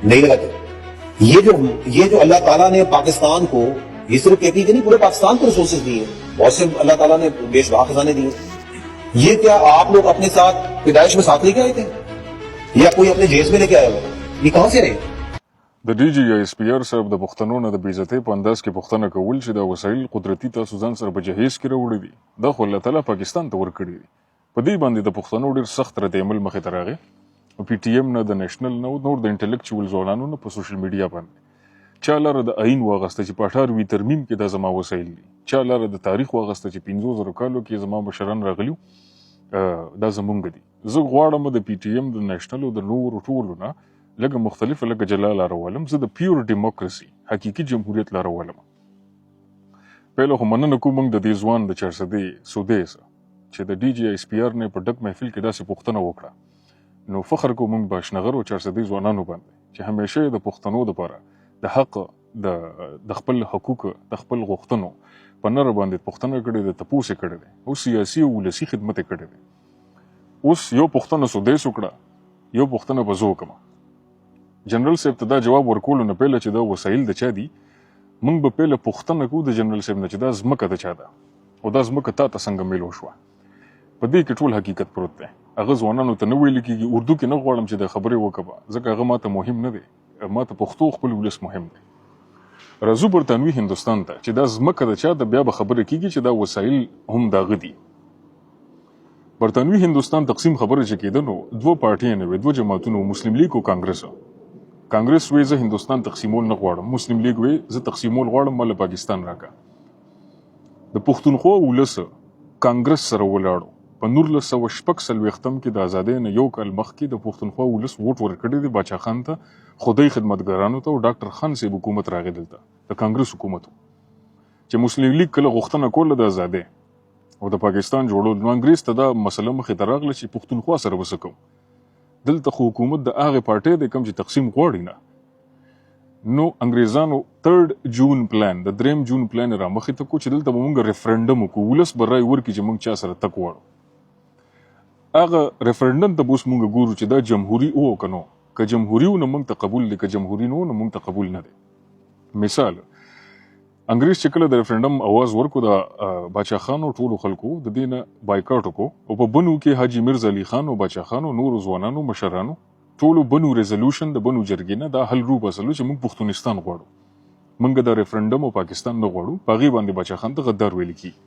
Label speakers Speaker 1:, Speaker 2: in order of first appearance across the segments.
Speaker 1: नहीं लगाते। ये जो अल्लाह ताला ने पाकिस्तान को, ये सिर्फ केपी के नहीं, पूरे पाकिस्तान को रिसोर्सेज दिए, बहुत से अल्लाह ताला ने बेशबहा खजाने दिए। ये क्या आप लोग अपने साथ पैदाइश में साथ लेके आए थे या कोई अपने जेब में लेके आया हुआ? ये कहां से आए?
Speaker 2: د ډي جي ایس پی آر صاحب د پښتنو نه د بېعزتۍ په انداز کې پوښتنه کول چې دا وسایل قدرتي تاسو ځان سره په جهیز کې راوړي دي، دا خو الله تعالی پاکستان ته ورکړي دي. په دې باندې د پښتنو ډېر سخت رد عمل مخې ته راغی. پی ټي ایم نه، د نیشنل نه، نور د انټلیکچوال ځوانانو نه په سوشل میډیا باندې چا لاره د آئین واغسته چې په 18وي ترمیم کې دا زما وسایل دي، چا لاره د تاریخ واغسته چې 50,000 کالو کې زما مشران راغلي دا زمونږ دي. زه غواړم د پی ټي ایم، د نیشنل او د نورو ټولو نه لکه مختلفه لکه جلا لاره ولم، زه د پیور ډیموکراسي حقیقي جمهوریت لاره ولم. پهله خو مننه کوم موږ د دې ځوان د چارسدې سودې چې د ډي جي ایس پی آر نه په ډک محفل کې داسې پوښتنه وکړه، نو فخر کوم موږ باشنغر او چارسدې ځوانانو باندې چې همیشه د پښتنو دپاره د حق د خپل حقوق د خپل غوښتنو په نره باندې پوښتنه کړې ده، تپوس یې کړی دی او سیاسي او ولسي خدمت یې کړی دی. اوس یو پوښتنه سودیس وکړه، یو پوښتنه به زه وکړم. جنرال صاحب ته دا جواب ورکولو نه پهله چې دا وسایل د چا دي، موږ به پهله پوښتنه کوو د جنرال صاحب نه چې دا ځمکه د چا ده او دا ځمکه تا ته څنګه میلو شوه. په دې کې ټول حقیقت پروت دی. هغه ځوانانو ته نه ویل کېږي. اردو کې نه غواړم چې د خبرې وکړم ځکه هغه ماته مهم نه دی، ماته پښتو خپل ولس مهم دی. راځو برطانوي هندوستان ته چې دا ځمکه د چا ده، بیا به خبره کېږي چې دا وسایل هم د هغه دي. برطانوي هندوستان تقسیم خبره چې کېده نو دوه پارټیانې وې، دوه جماعتونه، مسلم لیگ او کانګرس وی زه هندوستان تقسیمول نه غواړم، مسلم لیگ وی زه تقسیمول غواړم، مله پاکستان راکا. د پښتونخوا ولس کانګرس سره ولاړو په 1946 کې د ازادۍ نه یو کال مخکې د پښتونخوا ولس ووټ ورکړی دی باچا خان ته، خدای خدمتګارانو ته او ډاکټر خان صاحب حکومت راغی دلته، د کانګرس حکومت چې مسلم لیگ کله غوښتنه کوله د ازادۍ او د پاکستان جوړول، نو انګریز ته دا مسله مخې ته راغله چې پښتونخوا سره وڅه کوو. دلته خو حکومت د هغې پارټۍ دی کوم چې تقسیم غواړي نه. نو انګریزانو 3 جون پلان، د 3 جون پلان را مخې ته کو چې دلته به مونږ ریفرنډم وکړو، ولس به رای ورکړي چې مونږ چا سره تک غواړو. هغه ریفرنډم ته به اوس مونږ ګورو چې دا جمهوري او که نو، که جمهوري و نو مونږ ته قبول دی، که جمهوري نه و نو مونږ ته قبول نه دی. مثال انګریز چې کله د ریفرنډم اواز ورکو د باچا خان او ټولو خلکو د دې نه بایکاټ وکړو او په بنو کې حاجي میرزا علي خان او باچا خان او نورو ځوانانو مشرانو ټولو بنو ریزولوشن د بنو جرګې نه دا حل روباسلو چې موږ پښتونستان غواړو، موږ د ریفرنډم او پاکستان نه غواړو. په هغې باندې باچا خان ته غدار ویل کېږي.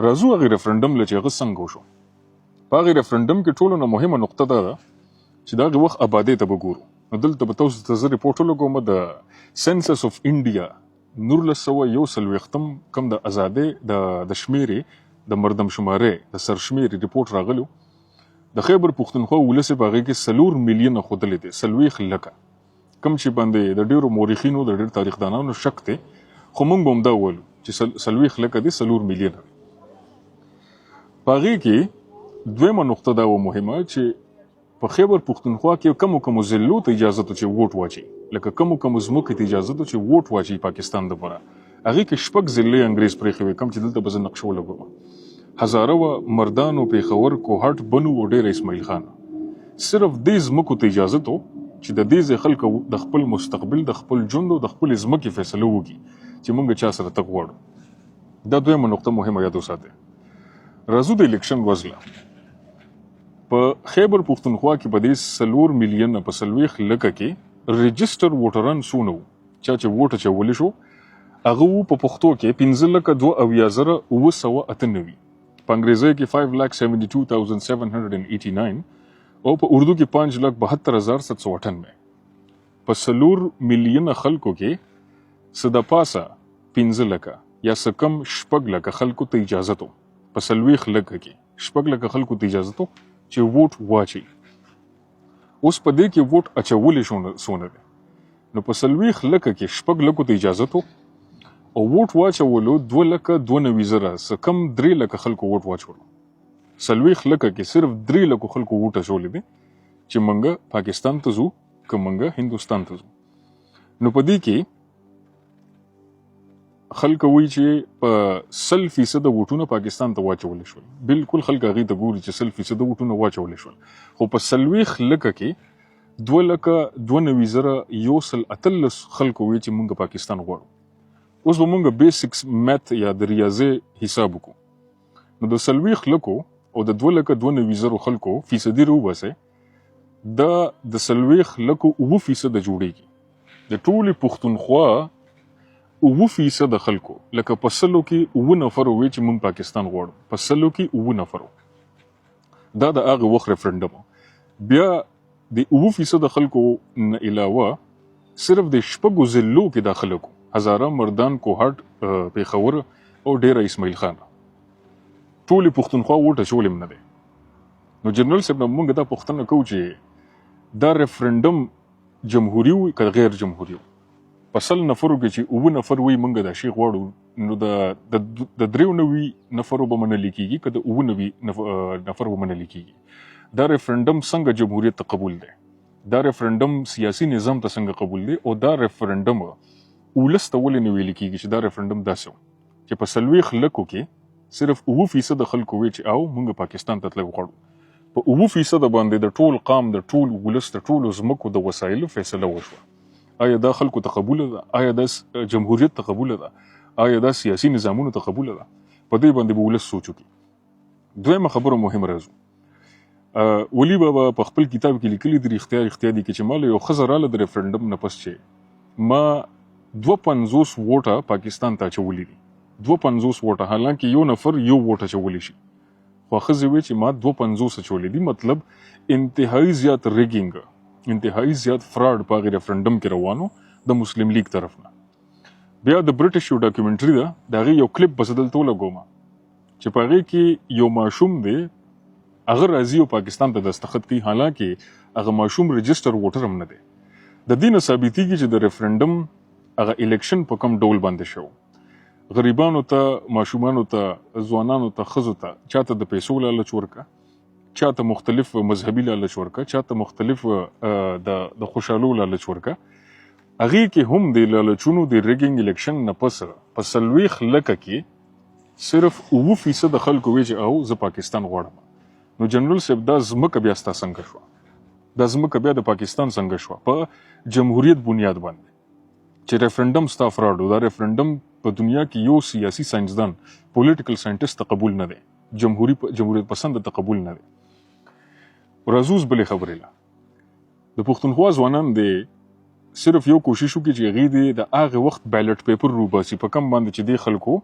Speaker 2: راځو هغې ریفرنډم له چې هغه څنګه وشو. په هغې ریفرنډم کې ټولو نه مهمه نقطه دا ده چې د هغې وخت ابادۍ ته به ګورو. نو دلته به تاسو ته زه ریپورټ ولګوم د سینسس اف انډیا 1941 کم د ازادۍ د شمیرې د مردم شمارې د سرشمیرې ریپورټ راغلو. د خیبر پښتونخوا ولس په هغې کې 4 میلیونه ښودلی دی، 40 لکه، کم چې باندې د ډېرو مورخینو د ډېر تاریخدانانو شک دی، خو موږ به همدا وویلو چې 40 لکه دی، 4 میلیونه. په هغې کې دویمه نقطه دا وه مهمه چې په خیبر پښتونخوا کې کمو ضلعو ته اجازه ته چې ووټ واچي، لکه کمو ځمکو ته اجازه ته چې ووټ واچي پاکستان دپاره. هغې کې 6 ضلعې انګریز پرېښې وې، کم چې دلته به زه نقشه ولګوم. هزاره وه، مردان و پېښور، کوهاټ، بنو او ډېره اسماعیل خان. صرف دې ځمکو ته اجازه تو چې د دې ځای خلکو د خپل مستقبل، د خپل ژوند او د خپلې ځمکې فیصله وکړي چې موږ چا سره تګ غواړو. دا دویمه نقطه مهمه یاد وساتئ. راځو د الیکشن وضله. په خیبر پښتونخوا کې په دې 4 میلیونه په 40 لکه کې رجسټر ووټران څونه وو؟ چا چې ووټ اچولی شو هغه وو په پښتو کې 15,72,998، په انګریزۍ کې 5,72,789 او په اردو کې 5,72,798. په 4 میلیونه خلکو کې څه د پاسه 15 لکه یا څه کم 6 لکه خلکو ته اجازه تو، په 40 لکه کې 6 لکه خلکو ته اجازه تو چې ووټ واچي. اوس په دې کې ووټ اچولی څونه دی؟ نو په 40 لکه کې 6 لکو ته اجازه تو او ووټ واچولو 2,92,000 څه کم 3 لکه خلکو ووټ واچولو. 40 لکه کې صرف 3 لکو خلکو ووټ اچولی دی چې موږ پاکستان ته ځو که موږ هندوستان ته ځو. نو په دې کې خلک وایي چې په 100% ووټونه پاکستان ته واچولی شول. بالکل خلک هغې ته ګوري چې 100% ووټونه واچولی شول، خو په 40 لکه کې 2,92,113 خلکو وی چې موږ پاکستان غواړو. اوس به موږ بیسکس میث یا د ریاضي حساب وکړو. نو د 40 لکو او د 2,92,000 خلکو فیصدي راوباسئ، دا د 40 لکو 9% جوړیږي. د ټولې پښتونخوا 9% خلکو، لکه په 100 کې 9 نفر وی چې موږ پاکستان غواړو، په 100 کې 9 نفر. دا د هغه وخت ریفرنډم. بیا د 9% خلکو نه علاوه صرف د شپږو ضلعو کې داخله کو، هزاره، مردان، کوهاټ، پیښور او ډیره اسماعیل خان. ټولې پښتونخوا ووټ اچولې نه دی. نو جنرال صاحب موږ دا پوښتنه کوو چې دا ریفرنډم جمهوري وي که غیر جمهوري وي؟ په 100 نفرو کې چې 9 نفر وي موږ دا شی غواړو، نو د 93 نفرو به منل کېږي که د 9 نفر به منل کېږي؟ دا ریفرنډم څنګه جمهوریت ته قبول دی؟ دا ریفرنډم سیاسي نظام ته څنګه قبول دی؟ او دا ریفرنډم ولس ته ولې نه ویل کېږي چې دا ریفرنډم داسې و چې په 40 لکو کې صرف 9% خلکو وی چې او موږ پاکستان ته تلل غواړو. په 9% باندې د ټول قام، د ټول ولس، د ټولو ځمکو د وسایلو فیصله وشوه. آیا دا خلکو ته قبول ده؟ آیا دا جمهوریت ته قبول ده؟ آیا دا سیاسي نظامونو ته قبول ده؟ په دې باندې به ولس سوچ وکړي. دویمه خبره مهمه راځو. ولی بابا په خپل کتاب کې لیکلي دي اختیار دي چې مال یو ښځه راله د ریفرنډم نه پس چې ما 52 ووټه پاکستان ته اچولي دي. 52 ووټه، حالانکه یو نفر یو ووټ اچولی شي، خو ښځې وی چې ما 52 اچولي دي. مطلب انتهایی زیات ریګینګ، انتهایی زیات فراډ په هغې ریفرنډم کې روانو د مسلم لیگ طرف نه. بیا د برټش یو ډاکومنټري ده، د هغې یو کلیپ به زه دلته ولګوم چې په هغې کې یو ماشوم دی، هغه راځي او پاکستان ته دستخط کوي، حالانکه هغه ماشوم رجسټر ووټر هم نه دی. د دې نه ثابتېږي چې د ریفرنډم هغه الیکشن په کوم ډول باندې شو. غریبانو ته، ماشومانو ته، ځوانانو ته، ښځو ته، چاته د پیسو لالچ ورکه، چاته مختلف مذهبي لالچ ورکه، چاته مختلف د خوشحالو لالچ ورکه. هغې کې هم د لالچونو د ریګینګ الیکشن نه پس په 40 لکه کې صرف 9% خلکو وی چې او زه پاکستان غواړم. نو جنرال صاحب دا ځمکه بیا ستا څنګه شوه؟ دا ځمکه بیا د پاکستان څنګه شوه؟ په جمهوریت بنیاد باندې چې ریفرنډم ستا فراډ و. دا ریفرنډم په دنیا کې یو سیاسي ساینسدان، پولیټیکل ساینټسټ ته قبول نه دی، جمهوریت پسند ته قبول نه دی. راځو بلې خبرې له. د پښتونخوا ځوانان دی صرف یو کوشش وکړي چې هغې دی د هغې وخت بیلټ پیپر روباسي په کم باندې چې دی خلکو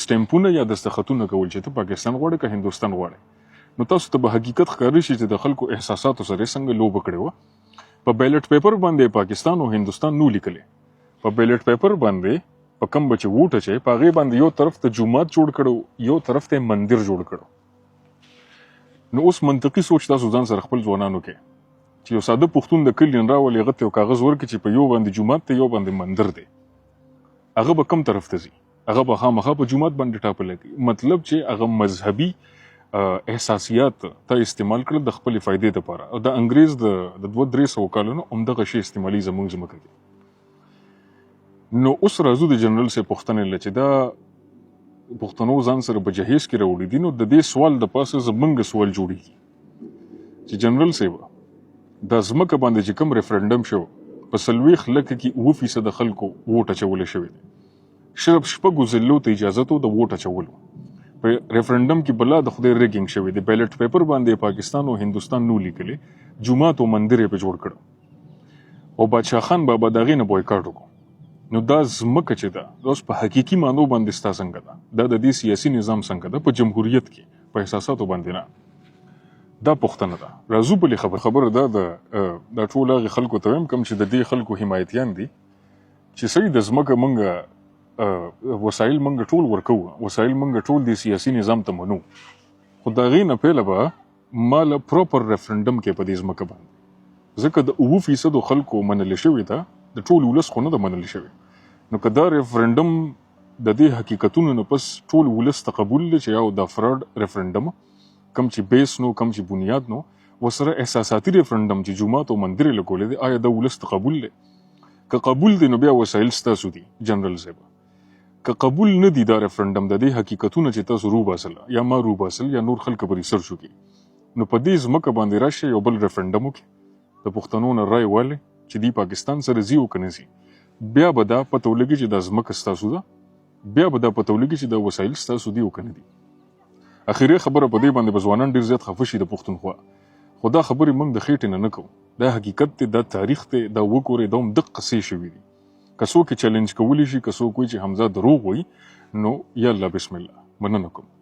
Speaker 2: سټیمپونه یا دستخطونه کول چې ته پاکستان غواړې که هندوستان غواړې. نو تاسو ته به حقیقت ښکاره شي چې د خلکو احساساتو سره څنګه لوبه کړې وه. په بیلټ پیپر باندې پاکستان او هندوستان نو لیکلی. په بیلټ پیپر باندې په کم به چې ووټ اچوي په هغې باندې یو طرف ته جومات جوړ کړو، یو طرف ته مندر جوړ کړو. نو اوس منطقي سوچ تاسو ځان سره خپل ځوانانو کې چې یو ساده پښتون د کلي نه راولي، هغه ته یو کاغذ ورکړي چې په یو باندې جومات دی، یو باندې مندر دی، هغه به کم طرف ته ځي؟ هغه به خامخا په جومات باندې ټاپلی کوي. مطلب چې هغه مذهبي احساسیات ته استعمال کړل د خپلې فایدې دپاره. او د انګریز د 200-300 کالونو همدغه شی استعمالي زموږ ځمکه کې. نو اوس راځو د جنرال صاحب پوښتنې له چې دا پښتنو ځان سره په جهیز کې راوړي دي. نو د دې سوال د پاسه زموږ سوال جوړېږي چې جنرال صاحب دا ځمکه باندې چې کوم ریفرنډم شو په 40 لکه کې 9% خلکو ووټ اچولی شوی دی. صرف شپږو ضلعو ته اجازت و د ووټ اچولو. په ریفرنډم کې بلا د خدای ریګینګ شوی دی. بیلټ پیپر باندې پاکستان او هندوستان نو لیکلی، جومات او مندر یې په جوړ کړو او بادشاه خان بابا د هغې نه بویکاټ وکړو. نو دا ځمکه چې ده اوس په حقیقي معنو باندې ستا څنګه ده؟ دا د دې سیاسي نظام څنګه ده؟ په جمهوریت کې په احساساتو باندې نه. دا پوښتنه ده. راځو بلې خبره ده دا ټول هغې خلکو ته وایم کوم چې د دې خلکو حمایتیان دي چې صحیح د ځمکه موږ وسایل موږ ټول ورکوو، وسایل موږ ټول د سیاسي نظام ته منو، خو د هغې نه پیله به ما له پراپر ریفرنډم کې په دې ځمکه باندې، ځکه د 9% خلکو منلې شوې ده، د ټول ولس خو نه ده منلې شوې. نو که دا ریفرنډم د دې حقیقتونو نه پس ټول ولس ته قبول دی چې یو دا فراډ ریفرنډم کم چې بیس نو، کم چې بنیاد نو، ورسره احساساتي ریفرنډم چې جومات او مندر یې لګولی دی، آیا دا ولس ته قبول دی؟ که قبول دی نو بیا وسایل ستاسو دي جنرال صاحب. که قبول نه دي دا ریفرنډم، د دې حقیقتونه چې تاسو روباسل یا ما روباسل یا نور خلک به ریسرچ وکړي، نو په دې ځمکه باندې راشه یو بل ریفرنډم وکړي، د پښتنو نه رای والي چې دی پاکستان سره ځي او که نه ځي، بیا به دا پته ولګي چې دا ځمکه ستاسو ده، بیا به دا پته ولګي چې دا وسایل ستاسو دي او که نه دي. اخري خبره په دې باندې به ځوانان ډېر زیات خفه شي د پښتونخوا، خو دا خبرې موږ د خېټې نه کوو، دا حقیقت دی، دا تاریخ دی، دا وګورئ، دا هم دقه څه شوي دي. که څوک یې چلنج کولی شي، که څوک وایي چې حمزه دروغ وایي، نو یا الله بسم الله، مننه کوم.